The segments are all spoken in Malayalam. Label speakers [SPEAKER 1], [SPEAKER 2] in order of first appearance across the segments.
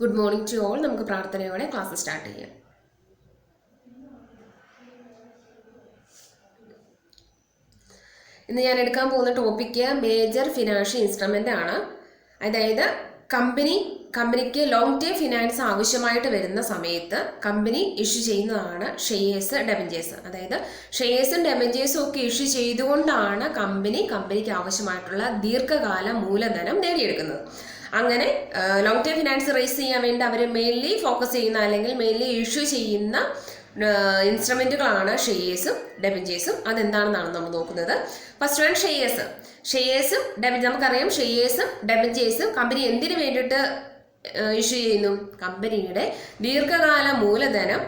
[SPEAKER 1] Good morning to all. നമുക്ക് പ്രാർത്ഥനയോടെ ക്ലാസ് സ്റ്റാർട്ട് ചെയ്യാം. ഇന്ന് ഞാൻ എടുക്കാൻ പോകുന്ന ടോപ്പിക്ക് മേജർ ഫിനാൻഷ്യൽ ഇൻസ്ട്രുമെൻ്റ് ആണ്. അതായത് കമ്പനിക്ക് ലോങ് ടേം ഫിനാൻസ് ആവശ്യമായിട്ട് വരുന്ന സമയത്ത് കമ്പനി ഇഷ്യൂ ചെയ്യുന്നതാണ് ഷെയർസ്, ഡെബഞ്ചേഴ്സ്. അതായത് ഷെയർസും ഡെബഞ്ചേഴ്സും ഒക്കെ ഇഷ്യൂ ചെയ്തുകൊണ്ടാണ് കമ്പനിക്ക് ആവശ്യമായിട്ടുള്ള ദീർഘകാല മൂലധനം നേടിയെടുക്കുന്നത്. അങ്ങനെ ലോങ് ടേം ഫിനാൻസ് റേസ് ചെയ്യാൻ വേണ്ടി അവർ മെയിൻലി ഫോക്കസ് ചെയ്യുന്ന അല്ലെങ്കിൽ മെയിൻലി ഇഷ്യൂ ചെയ്യുന്ന ഇൻസ്ട്രുമെന്റുകളാണ് ഷെയർസും ഡെബഞ്ചേഴ്സും. അതെന്താണെന്നാണ് നമ്മൾ നോക്കുന്നത്. ഫസ്റ്റ് വൺ ഷെയർസും നമുക്കറിയാം ഷെയർസും ഡെബഞ്ചേഴ്സും കമ്പനി എന്തിനു വേണ്ടിയിട്ട് ഇഷ്യൂ ചെയ്യുന്നു? കമ്പനിയുടെ ദീർഘകാല മൂലധനം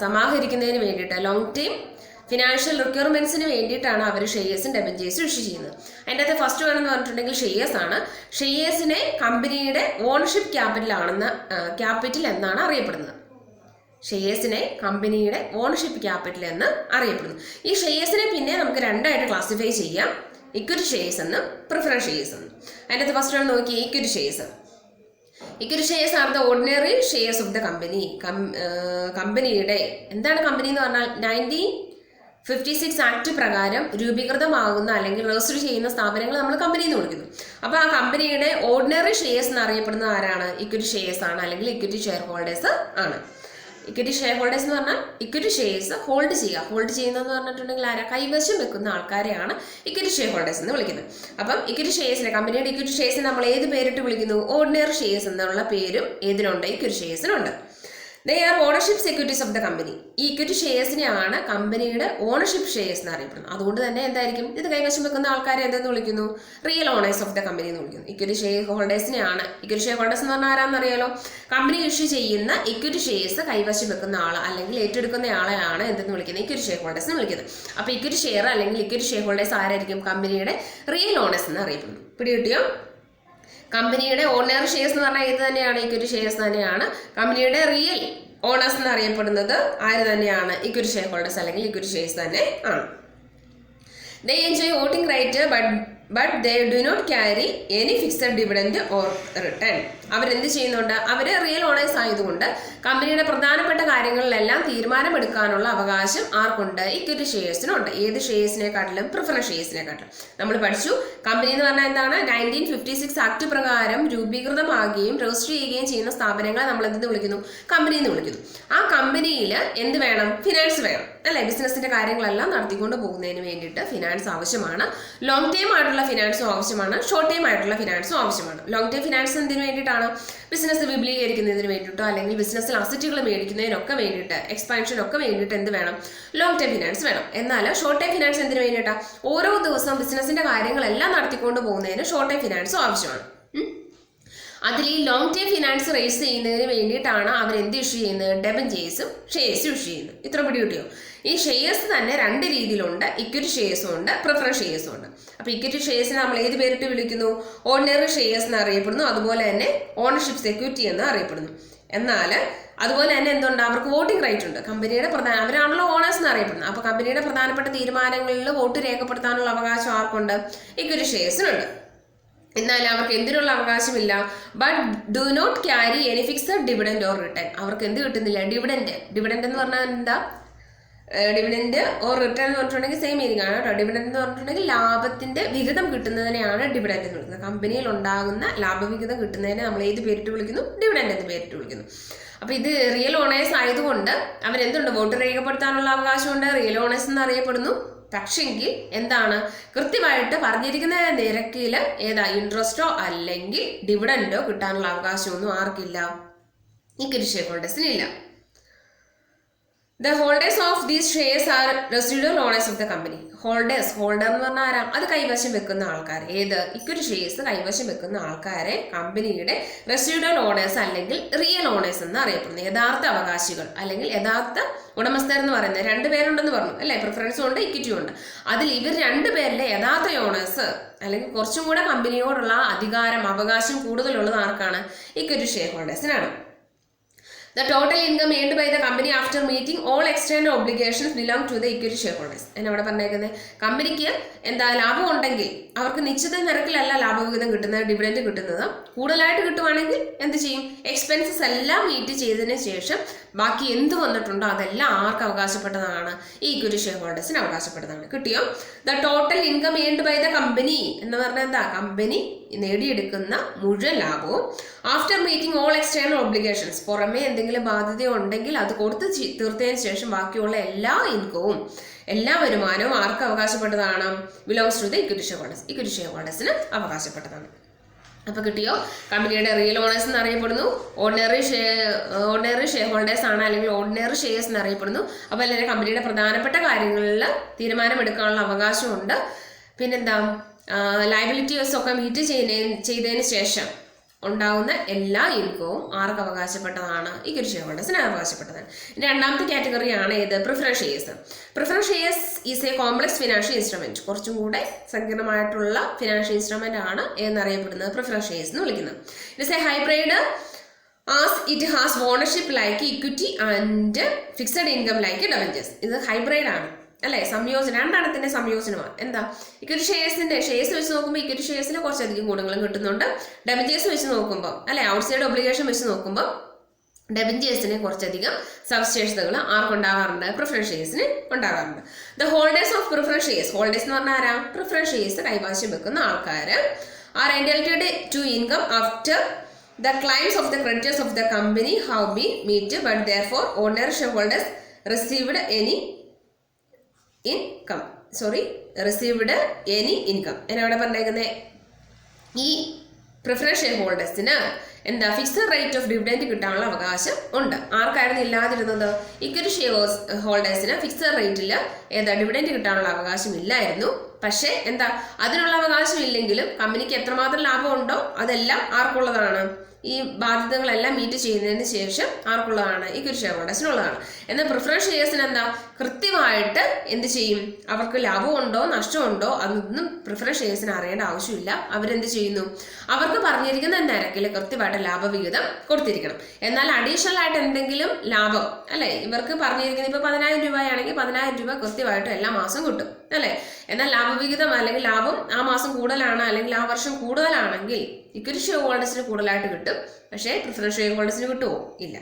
[SPEAKER 1] സമാഹരിക്കുന്നതിന് വേണ്ടിയിട്ട്, ലോങ് ടൈം ഫിനാൻഷ്യൽ റിക്വയർമെന്റ്സിന് വേണ്ടിയിട്ടാണ് അവർ ഷെയർസും ഡെബഞ്ചേഴ്സും ഇഷ്യൂ ചെയ്യുന്നത്. അതിൻ്റെ അകത്ത് ഫസ്റ്റ് വേണമെന്ന് പറഞ്ഞിട്ടുണ്ടെങ്കിൽ ഷെയർസ് ആണ്. ഷെയർസിനെ കമ്പനിയുടെ ഓണർഷിപ്പ് ക്യാപിറ്റൽ എന്നാണ് അറിയപ്പെടുന്നത്. ഷെയർസിനെ കമ്പനിയുടെ ഓണർഷിപ്പ് ക്യാപിറ്റൽ എന്ന് അറിയപ്പെടുന്നു. ഈ ഷെയർസിനെ പിന്നെ നമുക്ക് രണ്ടായിട്ട് ക്ലാസിഫൈ ചെയ്യാം: ഇക്വിറ്റി ഷെയർസ് എന്നും പ്രിഫറൻസ് ഷെയർസ് എന്നും. അതിൻ്റെ അകത്ത് ഫസ്റ്റ് വേണം നോക്കി equity shares are the ordinary shares of the company. കമ്പനിയുടെ എന്താണ് കമ്പനി എന്ന് പറഞ്ഞാൽ 1956 ആക്ട് പ്രകാരം രൂപീകൃതമാകുന്ന അല്ലെങ്കിൽ രജിസ്റ്റർ ചെയ്യുന്ന സ്ഥാപനങ്ങൾ നമ്മൾ കമ്പനി എന്ന് വിളിക്കുന്നു. അപ്പോൾ ആ കമ്പനിയുടെ ഓർഡിനറി ഷെയർസ് എന്ന് അറിയപ്പെടുന്ന ആരാണ്? ഇക്വിറ്റി ഷെയർസ് ആണ്, അല്ലെങ്കിൽ ഇക്വിറ്റി ഷെയർ ഹോൾഡേഴ്സ് ആണ്. ഇക്വിറ്റി ഷെയർ ഹോൾഡേഴ്സ് എന്ന് പറഞ്ഞാൽ ഇക്വിറ്റി ഷെയർസ് ഹോൾഡ് ചെയ്യുന്നതെന്ന് പറഞ്ഞിട്ടുണ്ടെങ്കിൽ ആരാ? കൈവശം വെക്കുന്ന ആൾക്കാരെയാണ് ഇക്വിറ്റി ഷെയർ ഹോൾഡേഴ്സ് എന്ന് വിളിക്കുന്നത്. അപ്പം ഇക്വിറ്റി ഷെയർസിനെ, കമ്പനിയുടെ ഇക്വിറ്റി ഷെയർസിനെ നമ്മൾ ഏത് പേരിട്ട് വിളിക്കുന്നു? ഓർഡിനറി ഷെയർസ് എന്നുള്ള പേരും ഏതിനുണ്ട്? ഇക്വിറ്റി ഷെയർസിനുണ്ട്. They are ownership securities of the company. ഈ ഇക്വിറ്റി ഷെയർസിനെയാണ് കമ്പനിയുടെ ഓണർഷിപ്പ് ഷെയർസ് എന്ന് അറിയപ്പെടുന്നത്. അതുകൊണ്ട് തന്നെ എന്തായിരിക്കും ഇത് കൈവശം വെക്കുന്ന ആൾക്കാരെ എന്തെന്ന് വിളിക്കുന്നു? Real owners of the company എന്ന് വിളിക്കുന്നു. ഇക്വിറ്റി ഷെയർ ഹോൾഡേഴ്സിനെയാണ്. ഇക്വിറ്റി ഷെയർ ഹോൾഡേഴ്സ് എന്ന് പറഞ്ഞാൽ ആരാന്നറിയാലോ? കമ്പനി ഇഷ്യൂ ചെയ്യുന്ന ഇക്വിറ്റി ഷെയർസ് കൈവശം വെക്കുന്ന ആൾ അല്ലെങ്കിൽ ഏറ്റെടുക്കുന്ന ആളെയാണ് എന്തെന്ന് വിളിക്കുന്നത്? ഇക്വിറ്റി ഷെയർ ഹോൾഡേഴ്സ് എന്ന് വിളിക്കുന്നത്. അപ്പോൾ ഇക്വിറ്റി ഷെയർ അല്ലെങ്കിൽ ഇക്വിറ്റി ഷെയർ ഹോൾഡേഴ്സ് ആരായിരിക്കും? കമ്പനിയുടെ റിയൽ ഓണേഴ്സ് എന്ന് അറിയപ്പെടുന്നു. പിടികിട്ടിയോ? കമ്പനിയുടെ ഓർഡിനറി ഷെയർസ് എന്ന് പറഞ്ഞാൽ ഇത് തന്നെയാണ്, ഇക്വിറ്റി ഷെയർസ് തന്നെയാണ്. കമ്പനിയുടെ റിയൽ ഓണേഴ്സ് എന്ന് അറിയപ്പെടുന്നത് ആര് തന്നെയാണ്? ഇക്വിറ്റി ഷെയർ ഹോൾഡേഴ്സ് അല്ലെങ്കിൽ ഇക്വിറ്റി ഷെയർസ് തന്നെ ആണ്. They enjoy voting right, but they do not carry any fixed dividend or return. അവരെന്ത് ചെയ്യുന്നുണ്ട്? അവർ റിയൽ ഓണേഴ്സ് ആയതുകൊണ്ട് കമ്പനിയുടെ പ്രധാനപ്പെട്ട കാര്യങ്ങളിലെല്ലാം തീരുമാനമെടുക്കാനുള്ള അവകാശം ആർക്കുണ്ട്? ഇക്വിറ്റി ഷെയർസിനുണ്ട്. ഏത് ഷെയർസിനെക്കാട്ടിലും? പ്രിഫറൻസ് ഷെയർസിനെക്കാട്ടിലും. നമ്മൾ പഠിച്ചു കമ്പനി എന്ന് പറഞ്ഞാൽ എന്താണ്? 1956 ആക്ട് പ്രകാരം രൂപീകൃതമാകുകയും രജിസ്റ്റർ ചെയ്യുകയും ചെയ്യുന്ന സ്ഥാപനങ്ങളെ നമ്മൾ എന്തെന്ന് വിളിക്കുന്നു? കമ്പനി എന്ന് വിളിക്കുന്നു. ആ കമ്പനിയിൽ എന്ത് വേണം? ഫിനാൻസ് വേണം, അല്ലെ? ബിസിനസിന്റെ കാര്യങ്ങളെല്ലാം നടത്തിക്കൊണ്ട് പോകുന്നതിന് വേണ്ടിയിട്ട് ഫിനാൻസ് ആവശ്യമാണ്. ലോങ് ടൈം ആയിട്ടുള്ള ഫിനാൻസും ആവശ്യമാണ്, ഷോർട്ട് ടൈം ആയിട്ടുള്ള ഫിനാൻസും ആവശ്യമാണ്. ലോങ് ടൈം ഫിനാൻസ് എന്തിനു വേണ്ടിയിട്ടാണ്? ബിസിനസ് വിപുലീകരിക്കുന്നതിന് വേണ്ടിയിട്ടോ അല്ലെങ്കിൽ ബിസിനസ്സിൽ അസറ്റുകൾ മേടിക്കുന്നതിനൊക്കെ വേണ്ടിയിട്ട്, എക്സ്പാൻഷനൊക്കെ വേണ്ടിയിട്ട് എന്ത് വേണം? ലോങ് ടൈം ഫിനാൻസ് വേണം. എന്നാൽ ഷോർട്ട് ടൈം ഫിനാൻസ് എന്തിനു വേണ്ടിയിട്ടാണ്? ഓരോ ദിവസം ബിസിനസിന്റെ കാര്യങ്ങളെല്ലാം നടത്തിക്കൊണ്ട് പോകുന്നതിന് ഷോർട്ട് ടൈം ഫിനാൻസും ആവശ്യമാണ്. അതിൽ ഈ ലോങ് ടൈം ഫിനാൻസ് റേസ് ചെയ്യുന്നതിന് വേണ്ടിയിട്ടാണ് അവർ എന്ത് ഇഷ്യൂ ചെയ്യുന്നത്? ഡെബഞ്ചേഴ്സും ഷെയർസും ഇഷ്യൂ ചെയ്യുന്നത്. ഇത്ര പിടി കിട്ടിയോ? ഈ ഷെയർസ് തന്നെ രണ്ട് രീതിയിലുണ്ട്. ഇക്വിറ്റി ഷെയർസും ഉണ്ട്, പ്രിഫറൻസ് ഷെയർസും ഉണ്ട്. അപ്പോൾ ഇക്വിറ്റി ഷെയർസിനെ നമ്മൾ ഏത് പേരിട്ട് വിളിക്കുന്നു? ഓർഡിനറി ഷെയർസ് എന്ന് അറിയപ്പെടുന്നു. അതുപോലെ തന്നെ ഓണർഷിപ്പ് സെക്യൂരിറ്റി എന്ന് അറിയപ്പെടുന്നു. എന്നാൽ അതുപോലെ തന്നെ എന്തുണ്ട്? അവർക്ക് വോട്ടിംഗ് റൈറ്റ് ഉണ്ട്. കമ്പനിയുടെ അവരാണല്ലോ ഓണേഴ്സ് എന്ന് അറിയപ്പെടുന്നത്. അപ്പോൾ കമ്പനിയുടെ പ്രധാനപ്പെട്ട തീരുമാനങ്ങളിൽ വോട്ട് രേഖപ്പെടുത്താനുള്ള അവകാശം ആർക്കുണ്ട്? ഇക്വിറ്റി ഷെയർസിനുണ്ട്. എന്നാൽ അവർക്ക് എന്തിനുള്ള അവകാശമില്ല? But do not carry any fixed dividend or return. അവർക്ക് എന്ത് കിട്ടുന്നില്ല? ഡിവിഡൻഡ് എന്ന് പറഞ്ഞാൽ എന്താ? ഡിവിഡൻഡ് ഓർ റിട്ടേൺ എന്ന് പറഞ്ഞിട്ടുണ്ടെങ്കിൽ സെയിം മീനിങ് ആണ് കേട്ടോ. ഡിവിഡൻഡ് എന്ന് പറഞ്ഞിട്ടുണ്ടെങ്കിൽ ലാഭത്തിന്റെ വിഹിതം കിട്ടുന്നതിനെയാണ് ഡിവിഡൻഡ് എന്ന് വിളിക്കുന്നത്. കമ്പനിയിൽ ഉണ്ടാകുന്ന ലാഭവിഹിതം കിട്ടുന്നതിനെ നമ്മൾ ഏത് പേരിട്ട് വിളിക്കുന്നു? ഡിവിഡൻഡ് എന്ന് പേരിട്ട് വിളിക്കുന്നു. അപ്പോൾ ഇത് റിയൽ ഓണേഴ്സ് ആയതുകൊണ്ട് അവരെന്തുണ്ട്? വോട്ട് രേഖപ്പെടുത്താനുള്ള അവകാശമുണ്ട്, റിയൽ ഓണേഴ്സ് എന്ന് അറിയപ്പെടുന്നു. പക്ഷെങ്കിൽ എന്താണ്? കൃത്യമായിട്ട് പറഞ്ഞിരിക്കുന്ന നിരക്കിൽ ഏതാ ഇൻട്രസ്റ്റോ അല്ലെങ്കിൽ ഡിവിഡൻഡോ കിട്ടാനുള്ള അവകാശമൊന്നും ആർക്കില്ല? ഇക്വിറ്റി ഷെയർ ഹോൾഡേഴ്സിനില്ല. The holders of these shares are residual owners of the company. Holder എന്ന് പറഞ്ഞാൽ ആരാ? അത് കൈവശം വെക്കുന്ന ആൾക്കാർ. ഏത്? ഇക്വിറ്റി ഷെയർസ് കൈവശം വെക്കുന്ന ആൾക്കാരെ കമ്പനിയുടെ റെസിഡ്യൂവൽ ഓണേഴ്സ് അല്ലെങ്കിൽ റിയൽ ഓണേഴ്സ് എന്ന് അറിയപ്പെടുന്നു. യഥാർത്ഥ അവകാശികൾ അല്ലെങ്കിൽ യഥാർത്ഥ ഉടമസ്ഥർ എന്ന് പറയുന്നത് രണ്ട് പേരുണ്ടെന്ന് പറഞ്ഞു, അല്ലെ? പ്രിഫറൻസും ഉണ്ട്, ഇക്വിറ്റിയും ഉണ്ട്. അതിൽ ഇവർ രണ്ടുപേരിലെ യഥാർത്ഥ ഓണേഴ്സ് അല്ലെങ്കിൽ കുറച്ചും കൂടെ കമ്പനിയോടുള്ള അധികാരം, അവകാശം കൂടുതലുള്ളത് ആർക്കാണ്? ഇക്വിറ്റി ഷെയർ ഹോൾഡേഴ്സിനാണ്. The total income earned by the company after meeting all external obligations belong to the equity shareholders. എന്നവിടെ പറഞ്ഞേക്കുന്നത് കമ്പനിക്ക് എന്താ ലാഭം ഉണ്ടെങ്കിൽ അവർക്ക് നിശ്ചിത നിരക്കിലല്ല ലാഭവിഹിതം കിട്ടുന്നത്, ഡിവിഡൻഡ് കിട്ടുന്നത്. കൂടുതലായിട്ട് കിട്ടുവാണെങ്കിൽ എന്ത് ചെയ്യും? എക്സ്പെൻസസ് എല്ലാം മീറ്റ് ചെയ്തതിന് ശേഷം ബാക്കി എന്ത് വന്നിട്ടുണ്ടോ അതെല്ലാം ആർക്ക് അവകാശപ്പെട്ടതാണ്? ഈ ഇക്വിറ്റി ഷെയർ ഹോൾഡേഴ്സിന് അവകാശപ്പെട്ടതാണ്. കിട്ടിയോ? The total income earned by the company എന്ന് പറഞ്ഞാൽ എന്താ? കമ്പനി നേടിയെടുക്കുന്ന മുഴുവൻ ലാഭവും after meeting all external obligations, പുറമേ എന്തെങ്കിലും ബാധ്യത ഉണ്ടെങ്കിൽ അത് കൊടുത്ത് തീർത്തതിന് ശേഷം ബാക്കിയുള്ള എല്ലാ ഇൻകവും എല്ലാ വരുമാനവും ആർക്ക് അവകാശപ്പെട്ടതാണ്? Belongs to the equity share holders. Equity share ഹോൾഡേഴ്സിന് അവകാശപ്പെട്ടതാണ്. അപ്പോൾ കിട്ടിയോ? കമ്പനിയുടെ റിയൽ ഓണേഴ്സ് എന്നറിയപ്പെടുന്നു, ഓർഡിനറി ഷെയർ ഹോൾഡേഴ്സ് ആണ്, അല്ലെങ്കിൽ ഓർഡിനറി ഷെയർസ് എന്നറിയപ്പെടുന്നു. അപ്പോൾ അല്ലെങ്കിൽ കമ്പനിയുടെ പ്രധാനപ്പെട്ട കാര്യങ്ങളിൽ തീരുമാനമെടുക്കാനുള്ള അവകാശമുണ്ട്. പിന്നെന്താ, ലയബിലിറ്റീസ് ഒക്കെ മീറ്റ് ചെയ്തതിന് ശേഷം ഉണ്ടാകുന്ന എല്ലാ ഇൻകവും ആർക്ക് അവകാശപ്പെട്ടതാണ്? ഇക്വിറ്റി ഷെയർ ഹോൾഡേഴ്സിന് അവകാശപ്പെട്ടതാണ്. രണ്ടാമത്തെ കാറ്റഗറിയാണ് ഏത്? Preference shares. Preference shares is A complex financial instrument. കുറച്ചും കൂടെ സങ്കീർണമായിട്ടുള്ള ഫിനാൻഷ്യൽ ഇൻസ്ട്രുമെന്റ് ആണ് എന്നറിയപ്പെടുന്നത് പ്രിഫറൻസ് ഷെയർസ് എന്ന് വിളിക്കുന്നത്. It's A hybrid as it has ownership like equity and fixed income like debentures. ഇത് ഹൈബ്രിഡ് ആണ് അല്ലെ, സംയോജനം, രണ്ടെണ്ണത്തിന്റെ സംയോജനമാണ്. എന്താ? ഇക്വിറ്റി ഷെയർസ് വെച്ച് നോക്കുമ്പോൾ ഇക്വിറ്റി ഷെയർസിന് കുറച്ചധികം ഗുണങ്ങളും കിട്ടുന്നുണ്ട്. ഡെബഞ്ചേഴ്സ് വെച്ച് നോക്കുമ്പോൾ അല്ലെ, ഔട്ട്സൈഡ് ഒബ്ലിഗേഷൻ വെച്ച് നോക്കുമ്പോൾ ഡെബഞ്ചേഴ്സിന് കുറച്ചധികം സവിശേഷതകൾ ആർക്കുണ്ടാകാറുണ്ട്? പ്രിഫറൻസ് ഷെയർസിന് ഉണ്ടാകാറുണ്ട്. The holders of preference shares. Holders എന്ന് പറഞ്ഞാൽ ആരാ? പ്രിഫറൻസ് ഷെയർസ് കൈവശം വെക്കുന്ന ആൾക്കാർ are entitled to income after the claims of the creditors of the company have been met, but therefore ordinary shareholders received any income. എന്നവിടെ പറഞ്ഞേക്കുന്നത് ഈ പ്രിഫറൻസ് ഷെയർ ഹോൾഡേഴ്സിന് എന്താ? ഫിക്സഡ് റേറ്റ് ഓഫ് ഡിവിഡൻഡ് കിട്ടാനുള്ള അവകാശം ഉണ്ട്. ആർക്കായിരുന്നു ഇല്ലാതിരുന്നത്? ഇക്വിറ്റി ഷെയർ ഹോൾഡേഴ്സിന് ഫിക്സഡ് റേറ്റിൽ ഏതാ ഡിവിഡൻഡ് കിട്ടാനുള്ള അവകാശം ഇല്ലായിരുന്നു. പക്ഷേ എന്താ, അതിനുള്ള അവകാശം ഇല്ലെങ്കിലും കമ്പനിക്ക് എത്രമാത്രം ലാഭം ഉണ്ടോ അതെല്ലാം ആർക്കുള്ളതാണ്? ഈ ബാധ്യതകളെല്ലാം മീറ്റ് ചെയ്യുന്നതിന് ശേഷം ആർക്കുള്ളതാണ്? Equity share ഹോൾഡേഴ്സിനുള്ളതാണ്. എന്നാൽ പ്രിഫറൻസ് ഷെയർസിന് എന്താ? കൃത്യമായിട്ട് എന്ത് ചെയ്യും? അവർക്ക് ലാഭമുണ്ടോ നഷ്ടമുണ്ടോ അതൊന്നും പ്രിഫറൻസ് ഷെയർസിന് അറിയേണ്ട ആവശ്യമില്ല. അവരെന്ത് ചെയ്യുന്നു? അവർക്ക് പറഞ്ഞിരിക്കുന്ന നിരക്കിൽ കൃത്യമായിട്ട് ലാഭവിഹിതം കൊടുത്തിരിക്കണം. എന്നാൽ അഡീഷണൽ ആയിട്ട് എന്തെങ്കിലും ലാഭം അല്ലെ, ഇവർക്ക് പറഞ്ഞിരിക്കുന്നത് ഇപ്പോൾ 10,000 രൂപയാണെങ്കിൽ 10,000 രൂപ കൃത്യമായിട്ട് എല്ലാ മാസം കിട്ടും അല്ലെ. എന്നാൽ ലാഭവിഹിതം അല്ലെങ്കിൽ ലാഭം ആ മാസം കൂടുതലാണ് അല്ലെങ്കിൽ ആ വർഷം കൂടുതലാണെങ്കിൽ ഇക്വിറ്റി ഷെയർ ഹോൾഡേഴ്സിന് കൂടുതലായിട്ട് കിട്ടും. പക്ഷേ പ്രിഫറൻസ് ഷെയർ ഹോൾഡേഴ്സിന് കിട്ടുമോ? ഇല്ല.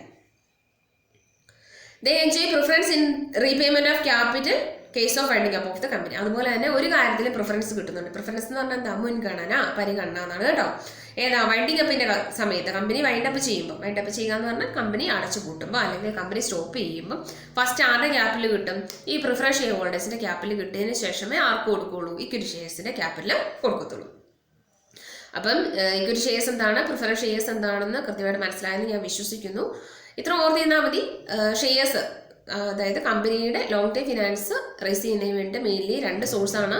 [SPEAKER 1] They enjoy preference in repayment of capital case of winding up of the company. അതുപോലെ തന്നെ ഒരു കാര്യത്തിൽ പ്രിഫറൻസ് കിട്ടുന്നുണ്ട്. പ്രിഫറൻസ് എന്ന് പറഞ്ഞാൽ എന്താ? മുൻഗണന, പരിഗണന എന്നാണ് കേട്ടോ. ഏതാ? വൈൻഡിങ് അപ്പിന്റെ സമയത്ത് കമ്പനി വൈൻഡപ്പ് ചെയ്യുമ്പോൾ, വൈൻഡപ്പ് ചെയ്യുക എന്ന് പറഞ്ഞാൽ കമ്പനി അടച്ചു പൂട്ടുമ്പോൾ അല്ലെങ്കിൽ കമ്പനി സ്റ്റോപ്പ് ചെയ്യുമ്പോൾ ഫസ്റ്റ് ആരുടെ ക്യാപിറ്റൽ കിട്ടും? ഈ പ്രിഫറൻസ് ഷെയർ ഹോൾഡേഴ്സിന്റെ ക്യാപിറ്റൽ കിട്ടിയതിന് ശേഷമേ ആർക്ക് കൊടുക്കുകയുള്ളൂ? Equity ഷെയർസിന്റെ capital കൊടുക്കത്തുള്ളൂ. അപ്പം ഇക്വിറ്റി ഷെയർസ് എന്താണ്, പ്രിഫറൻസ് ഷെയർസ് എന്താണെന്ന് കൃത്യമായിട്ട് മനസ്സിലായെന്ന് ഞാൻ വിശ്വസിക്കുന്നു. ഇത്ര ഓർത്ത് ചെയ്താൽ മതി. ഷെയർസ് അതായത് കമ്പനിയുടെ ലോങ് ടൈം ഫിനാൻസ് റേസ് ചെയ്യുന്നതിന് വേണ്ടി മെയിൻലി രണ്ട് സോഴ്സാണ്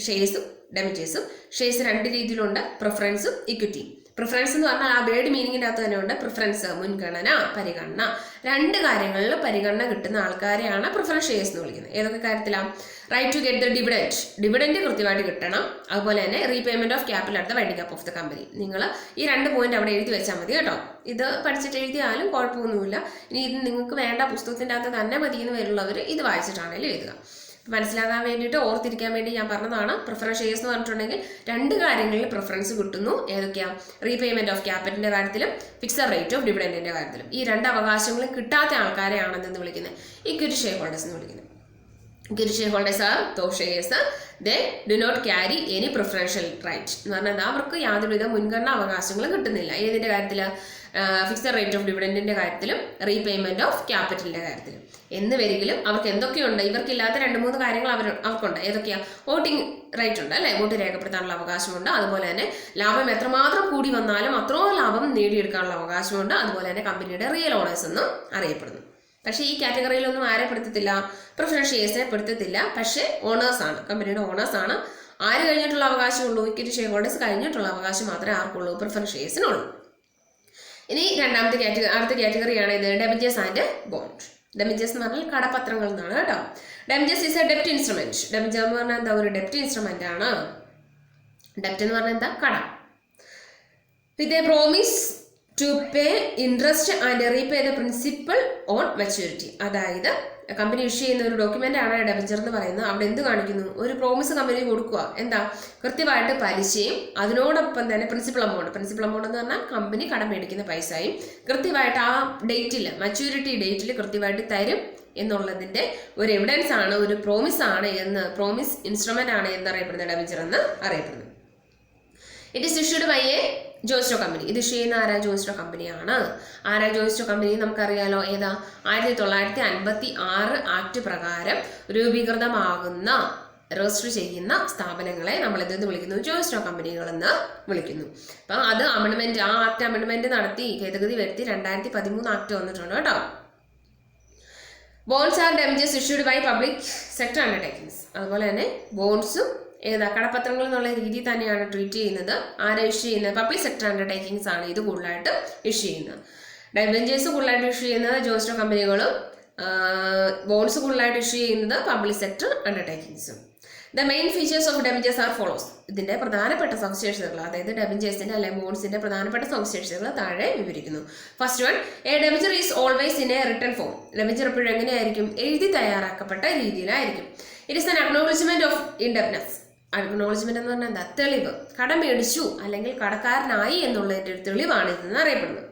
[SPEAKER 1] ഷെയർസും ഡെബഞ്ചേഴ്സും. ഷെയർസ് രണ്ട് രീതിയിലുണ്ട്, പ്രിഫറൻസും ഇക്വിറ്റി. പ്രിഫറൻസ് എന്ന് പറഞ്ഞാൽ ആ വേർഡ് മീനിങ്ങിൻ്റെ അകത്ത് തന്നെ ഉണ്ട്. പ്രിഫറൻസ് മുൻഗണന, പരിഗണന. രണ്ട് കാര്യങ്ങളിൽ പരിഗണന കിട്ടുന്ന ആൾക്കാരെയാണ് പ്രിഫറൻസ് ഷെയർസ് എന്ന് വിളിക്കുന്നത്. ഏതൊക്കെ കാര്യത്തിലാണ്? Right to get the dividend കൃത്യമായിട്ട് കിട്ടണം. അതുപോലെ തന്നെ repayment of capital at the winding up of the company. നിങ്ങൾ ഈ രണ്ട് പോയിന്റ് അവിടെ എഴുതി വെച്ചാൽ മതി കേട്ടോ. ഇത് പഠിച്ചിട്ട് എഴുതിയാലും കുഴപ്പമൊന്നുമില്ല. ഇനി ഇത് നിങ്ങൾക്ക് വേണ്ട പുസ്തകത്തിൻ്റെ അകത്ത് തന്നെ മതി എന്ന് വരുള്ളവർ ഇത് വായിച്ചിട്ടാണെങ്കിലും എഴുതുക. മനസ്സിലാകാൻ വേണ്ടിയിട്ട് ഓർത്തിരിക്കാൻ വേണ്ടി ഞാൻ പറഞ്ഞതാണ്. പ്രിഫറൻസ് ഷെയർസ് എന്ന് പറഞ്ഞിട്ടുണ്ടെങ്കിൽ രണ്ട് കാര്യങ്ങളിൽ പ്രിഫറൻസ് കിട്ടുന്നു. ഏതൊക്കെയാണ്? റീപേയ്മെന്റ് ഓഫ് ക്യാപിറ്റലിന്റെ കാര്യത്തിലും ഫിക്സഡ് റേറ്റ് ഓഫ് ഡിവിഡൻഡിന്റെ കാര്യത്തിലും. ഈ രണ്ട് അവകാശങ്ങളും കിട്ടാത്ത ആൾക്കാരെയാണ് എന്തെന്ന് വിളിക്കുന്നത്? ഇക്വിറ്റി ഷെയർ ഹോൾഡേഴ്സ് എന്ന് വിളിക്കുന്നത്. Equity share holders are those shares they do not carry any preferential right എന്ന് പറഞ്ഞാൽ അവർക്ക് യാതൊരുവിധ മുൻഗണന അവകാശങ്ങളും കിട്ടുന്നില്ല. ഏതിന്റെ കാര്യത്തിൽ? ഫിക്സഡ് റേറ്റ് ഓഫ് ഡിവിഡൻഡിന്റെ കാര്യത്തിലും റീപേയ്മെന്റ് ഓഫ് ക്യാപിറ്റലിന്റെ കാര്യത്തിലും. എന്ന് വരികിലും അവർക്ക് എന്തൊക്കെയുണ്ട്? ഇവർക്കില്ലാത്ത 2-3 കാര്യങ്ങൾ അവർക്കുണ്ട്. ഏതൊക്കെയാ? വോട്ടിംഗ് റൈറ്റ് ഉണ്ട് അല്ലെ, വോട്ട് രേഖപ്പെടുത്താനുള്ള അവകാശമുണ്ട്. അതുപോലെ തന്നെ ലാഭം എത്രമാത്രം കൂടി വന്നാലും അത്രയും ലാഭം നേടിയെടുക്കാനുള്ള അവകാശമുണ്ട്. അതുപോലെ തന്നെ കമ്പനിയുടെ റിയൽ ഓണേഴ്സ് എന്നും അറിയപ്പെടുന്നു. പക്ഷേ ഈ കാറ്റഗറിയിലൊന്നും ആരെ പെടുത്തത്തില്ല? പ്രിഫറൻസ് ഷെയർസിനെ പെടുത്തത്തില്ല. പക്ഷേ ഓണേഴ്സ് ആണ്, കമ്പനിയുടെ ഓണേഴ്സ് ആണ്. ആര് കഴിഞ്ഞിട്ടുള്ള അവകാശമുള്ളൂ? ഇക്വിറ്റി ഷെയർ ഹോൾഡേഴ്സ് കഴിഞ്ഞിട്ടുള്ള അവകാശം മാത്രമേ ആർക്കുള്ളൂ? പ്രിഫറൻസ് ഷെയർസിനുള്ളൂ. ഇനി അടുത്ത കാറ്റഗറിയാണ് ഇത് ഡെബഞ്ചേഴ്സ് ആൻഡ് ബോണ്ട്. ഡെബഞ്ചേഴ്സ് എന്ന് പറഞ്ഞാൽ കടപത്രങ്ങൾ എന്നാണ് കേട്ടോ. ഡെബഞ്ചേഴ്സ് ഈസ് എ ഡെപ്റ്റ് ഇൻസ്ട്രുമെന്റ്. ഡെബഞ്ചർ എന്ന് പറഞ്ഞാൽ എന്താ? ഒരു ഡെപ്റ്റ് ഇൻസ്ട്രുമെന്റ് ആണ്. ഡെപ്റ്റ് എന്ന് പറഞ്ഞാൽ എന്താ? കടം. With a promise to pay interest and repay the principal on maturity. അതായത് കമ്പനി ഇഷ്യൂ ചെയ്യുന്ന ഒരു ഡോക്യുമെന്റ് ആണ് ഡെബഞ്ചർ എന്ന് പറയുന്നത്. അവിടെ എന്ത് കാണിക്കുന്നു? ഒരു പ്രോമിസ് കമ്പനി കൊടുക്കുക. എന്താ? കൃത്യമായിട്ട് പലിശയും അതിനോടൊപ്പം തന്നെ പ്രിൻസിപ്പൽ എമൗണ്ട് എന്ന് പറഞ്ഞാൽ കമ്പനി കടം മേടിക്കുന്ന പൈസയും കൃത്യമായിട്ട് ആ ഡേറ്റിൽ, മെച്യൂരിറ്റി ഡേറ്റിൽ കൃത്യമായിട്ട് തരും എന്നുള്ളതിന്റെ ഒരു എവിഡൻസ് ആണ്, ഒരു പ്രോമിസ് ആണ് എന്ന്, പ്രോമിസ് ഇൻസ്ട്രുമെന്റ് ആണ് എന്നറിയപ്പെടുന്നത് ഡെബഞ്ചർ എന്ന് അറിയപ്പെടുന്നത്. It is issued by a ജോയിസ്റ്റോ കമ്പനി. ഇത് ഇഷ്യൂ ചെയ്യുന്ന ആരാ? ജോയിസ്റ്റോ കമ്പനിയാണ്. ആരാ ജോയിസ്റ്റോ കമ്പനി? നമുക്കറിയാലോ. ഏതാ? 1956 ആക്ട് പ്രകാരം രൂപീകൃതമാകുന്ന, രജിസ്റ്റർ ചെയ്യുന്ന സ്ഥാപനങ്ങളെ നമ്മൾ എന്തെന്ന് വിളിക്കുന്നു? ജോയിസ്റ്റോ കമ്പനികളെന്ന് വിളിക്കുന്നു. അപ്പം അത് അമെൻഡ്മെന്റ്, ആ ആക്ട് അമെൻഡ്മെന്റ് നടത്തി ഭേദഗതി വരുത്തി 2013 ആക്ട് വന്നിട്ടുണ്ട് കേട്ടോ. Bonds are debentures issued by public sector undertakings. അതുപോലെ തന്നെ ബോൺസും കടപ്പത്രങ്ങൾ എന്നുള്ള രീതി തന്നെയാണ് ട്രീറ്റ് ചെയ്യുന്നത്. ആരെ ഇഷ്യൂ ചെയ്യുന്നത്? പബ്ലിക് സെക്ടർ അണ്ടർടേക്കിങ്സ് ആണ് ഇത് കൂടുതലായിട്ട് ഇഷ്യൂ ചെയ്യുന്നത്. ഡെബഞ്ചേഴ്സ് കൂടുതലായിട്ട് ഇഷ്യൂ ചെയ്യുന്നത് ജോയിസ്റ്റോ കമ്പനികളും, ബോൺസ് കൂടുതലായിട്ട് ഇഷ്യൂ ചെയ്യുന്നത് പബ്ലിക് സെക്ടർ അണ്ടർടേക്കിങ്സും. The main features of debentures are follows. ഇതിന്റെ പ്രധാനപ്പെട്ട സവിശേഷതകൾ, അതായത് ഡെബഞ്ചേഴ്സിന്റെ അല്ലെങ്കിൽ ബോൺസിന്റെ പ്രധാനപ്പെട്ട സവിശേഷതകൾ താഴെ വിവരിക്കുന്നു. First one, a debenture is always in a written form. Debenture എപ്പോഴും എങ്ങനെയായിരിക്കും? എഴുതി തയ്യാറാക്കപ്പെട്ട രീതിയിലായിരിക്കും. It is an acknowledgement of indebtedness. Acknowledgement എന്ന് പറഞ്ഞാൽ എന്താ? തെളിവ്. കടം മേടിച്ചു അല്ലെങ്കിൽ കടക്കാരനായി എന്നുള്ളതിന്റെ ഒരു തെളിവാണ് ഇതെന്ന് അറിയപ്പെടുന്നത്.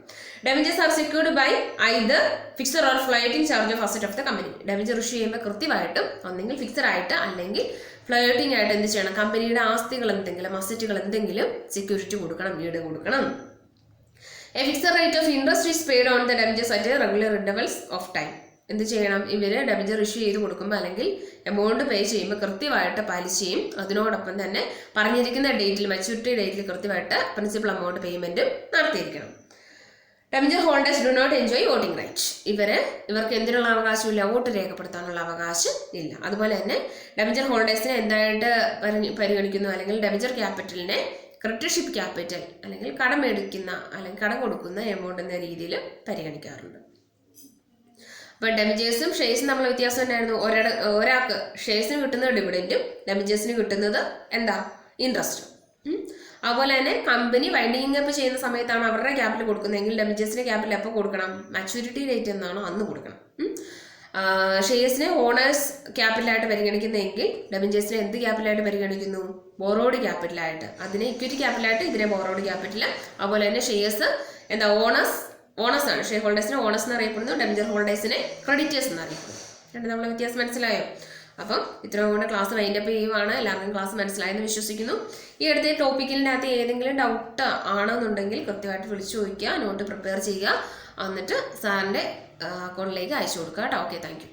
[SPEAKER 1] Debentures are secured by either fixed or floating charge of asset of the company. Debenture issue ചെയ്യുമ്പോൾ കൃത്യമായിട്ടും ഒന്നെങ്കിൽ ഫിക്സഡ് ആയിട്ട് അല്ലെങ്കിൽ ഫ്ലോട്ടിംഗ് ആയിട്ട് എന്ത് ചെയ്യണം? കമ്പനിയുടെ ആസ്തികൾ എന്തെങ്കിലും, അസറ്റുകൾ എന്തെങ്കിലും സെക്യൂരിറ്റി കൊടുക്കണം, ഈട് കൊടുക്കണം. A fixed rate of interest is paid on the debentures at regular intervals of time. എന്ത് ചെയ്യണം? ഇവര് ഡെബഞ്ചർ ഇഷ്യൂ ചെയ്ത് കൊടുക്കുമ്പോൾ അല്ലെങ്കിൽ എമൗണ്ട് പേ ചെയ്യുമ്പോൾ കൃത്യമായിട്ട് പലിശയും അതിനോടൊപ്പം തന്നെ പറഞ്ഞിരിക്കുന്ന ഡേറ്റിൽ, മെച്യൂരിറ്റി ഡേറ്റിൽ കൃത്യമായിട്ട് പ്രിൻസിപ്പൽ എമൗണ്ട് പേയ്മെന്റും നടത്തിയിരിക്കണം. Debenture holders do not enjoy voting right. ഇവർക്ക് എന്തിനുള്ള അവകാശമില്ല? വോട്ട് രേഖപ്പെടുത്താനുള്ള അവകാശം ഇല്ല. അതുപോലെ തന്നെ ഡെബഞ്ചർ ഹോൾഡേഴ്സിനെ എന്തായിട്ട് പരിഗണിക്കുന്നു? അല്ലെങ്കിൽ ഡെബഞ്ചർ ക്യാപിറ്റലിനെ ക്രെഡിറ്റർഷിപ്പ് ക്യാപിറ്റൽ അല്ലെങ്കിൽ കടം മേടിക്കുന്ന അല്ലെങ്കിൽ കടം കൊടുക്കുന്ന എമൗണ്ട് എന്ന രീതിയിൽ പരിഗണിക്കാറുണ്ട്. അപ്പോൾ ഡെബഞ്ചേഴ്സും ഷെയർസും തമ്മിൽ വ്യത്യാസം ഉണ്ടായിരുന്നു. ഒരാൾക്ക് ഷെയർസിന് കിട്ടുന്നത് ഡിവിഡൻറ്റും ഡെബഞ്ചേഴ്സിന് കിട്ടുന്നത് എന്താ? ഇൻട്രസ്റ്റും. അതുപോലെ തന്നെ കമ്പനി വൈൻഡിങ് അപ്പ് ചെയ്യുന്ന സമയത്താണ് അവരുടെ ക്യാപിറ്റൽ കൊടുക്കുന്നതെങ്കിൽ ഡെബഞ്ചേഴ്സിന്റെ ക്യാപിറ്റൽ എപ്പോൾ കൊടുക്കണം? മാച്യൂരിറ്റി ഡേറ്റ് എന്നാണോ അന്ന് കൊടുക്കണം. ഷെയർസിനെ ഓണേഴ്സ് ക്യാപിറ്റലായിട്ട് പരിഗണിക്കുന്നതെങ്കിൽ ഡെബഞ്ചേഴ്സിനെ എന്ത് ക്യാപിറ്റലായിട്ട് പരിഗണിക്കുന്നു? ബോറോഡ് ക്യാപിറ്റലായിട്ട്. അതിനെ ഇക്വിറ്റി ക്യാപിറ്റലായിട്ട്, ഇതിനെ ബോറോഡ് ക്യാപിറ്റൽ. അതുപോലെ തന്നെ ഷെയർസ് എന്താ? ഓണേഴ്സ് ആണ്. ഷെയർ ഹോൾഡേഴ്സിനെ ഓണേഴ്സ് എന്ന് അറിയപ്പെടുന്നു, ഡെബഞ്ചർ ഹോൾഡേഴ്സിനെ ക്രെഡിറ്റേഴ്സ് എന്ന് അറിയപ്പെടുന്നു. രണ്ട് നമ്മളെ വ്യത്യാസം മനസ്സിലായോ? അപ്പം ഇത്രയും കൊണ്ട് ക്ലാസ് വൈൻഡപ്പ് ചെയ്യുവാണ്. എല്ലാവർക്കും ക്ലാസ് മനസ്സിലായെന്ന് വിശ്വസിക്കുന്നു. ഈ അടുത്ത ടോപ്പിക്കിനകത്ത് ഏതെങ്കിലും ഡൗട്ട് ആണെന്നുണ്ടെങ്കിൽ കൃത്യമായിട്ട് വിളിച്ചു ചോദിക്കുക, നോട്ട് പ്രിപ്പയർ ചെയ്യുക, എന്നിട്ട് സാറിൻ്റെ അക്കൗണ്ടിലേക്ക് അയച്ചു കൊടുക്കുക കേട്ടോ. Okay, thank you.